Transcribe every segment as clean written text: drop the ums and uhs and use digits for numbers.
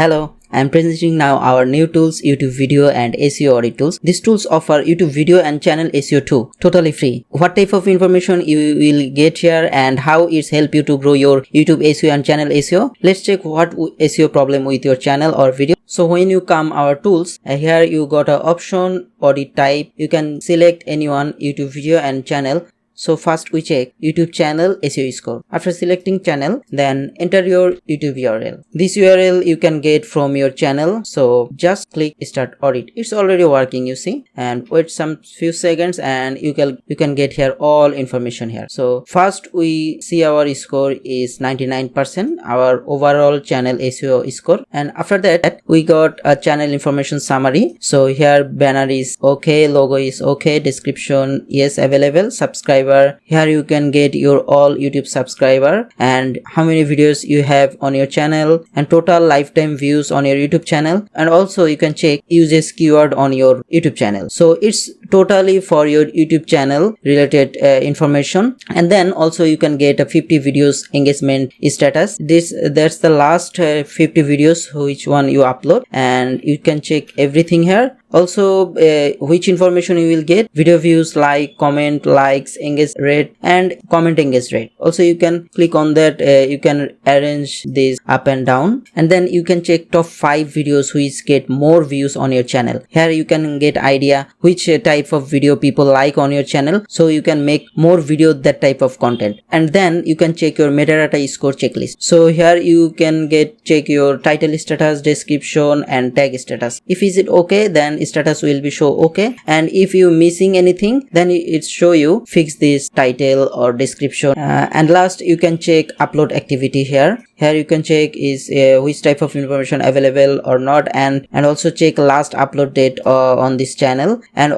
Hello, I am presenting now our new tools, YouTube video and SEO audit tools. These tools offer YouTube video and channel SEO too, totally free. What type of information you will get here and how it's help you to grow your YouTube SEO and channel SEO? Let's check what SEO problem with your channel or video. So when you come our tools, here you got a option audit type. You can select any one YouTube video and channel. So first we check YouTube channel SEO score. After selecting channel, then enter your YouTube URL. This URL you can get from your channel. So just click start audit. It's already working, you see, and wait some few seconds and you can get here all information here. So first we see our score is 99%, our overall channel SEO score, and after that we got a channel information summary. So here banner is okay, logo is okay, description yes available, subscriber. Here you can get your all YouTube subscriber and how many videos you have on your channel and total lifetime views on your YouTube channel, and also you can check uses keyword on your YouTube channel. So it's totally for your YouTube channel related information. And then also you can get a 50 videos engagement status. That's the last 50 videos which one you upload, and you can check everything here. Also which information you will get: video views, like, comment, likes, engage rate and comment engage rate. Also you can click on that, you can arrange this up and down, and then you can check top 5 videos which get more views on your channel. Here you can get idea which type of video people like on your channel, so you can make more video that type of content. And then you can check your metadata score checklist. So here you can check your title status, description and tag status. If is it okay, then status will be show okay, and if you missing anything, then it show you fix this title or description. And last you can check upload activity. Here you can check is which type of information available or not, and also check last upload date on this channel, and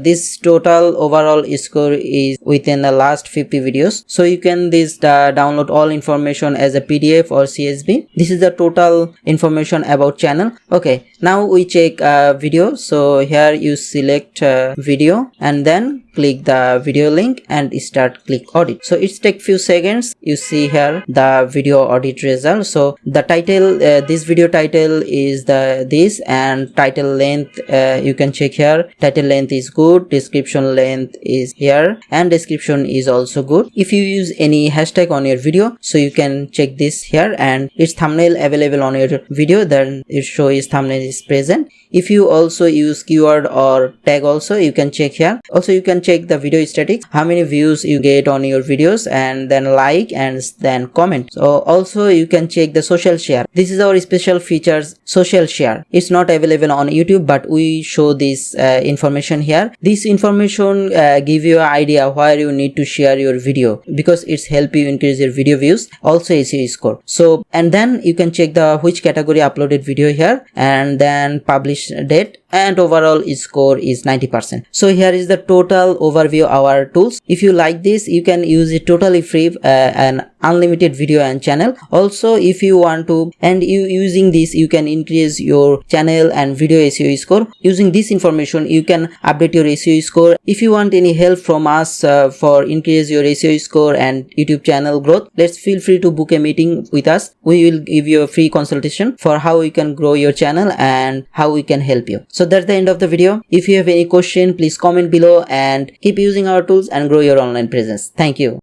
this total overall score is within the last 50 videos. So you can download all information as a PDF or CSV. This is the total information about channel. Okay, now we check video. So here you select video and then click the video link and start click audit. So it's take few seconds. You see here the video audit result. So the title, this video title is this, and title length you can check here. Title length is good, description length is here, and description is also good. If you use any hashtag on your video, so you can check this here, and its thumbnail available on your video, then it shows thumbnail is present. If you also use keyword or tag, also you can check here. Also you can check the video statistics, how many views you get on your videos, and then like and then comment. So also you can check the social share. This is our special features, social share. It's not available on YouTube, but we show this information here. This information give you an idea where you need to share your video, because it's help you increase your video views, also SEO score. So and then you can check the which category uploaded video here, and then publish date, and overall score is 90%. So here is the total overview of our tools. If you like this, you can use it totally free, an unlimited video and channel. Also if you want to, and you using this, you can increase your channel and video SEO score. Using this information you can update your SEO score. If you want any help from us for increase your SEO score and YouTube channel growth, let's feel free to book a meeting with us. We will give you a free consultation for how we can grow your channel and how we can help you. So that's the end of the video. If you have any question, please comment below, and keep using our tools and grow your online presence. Thank you.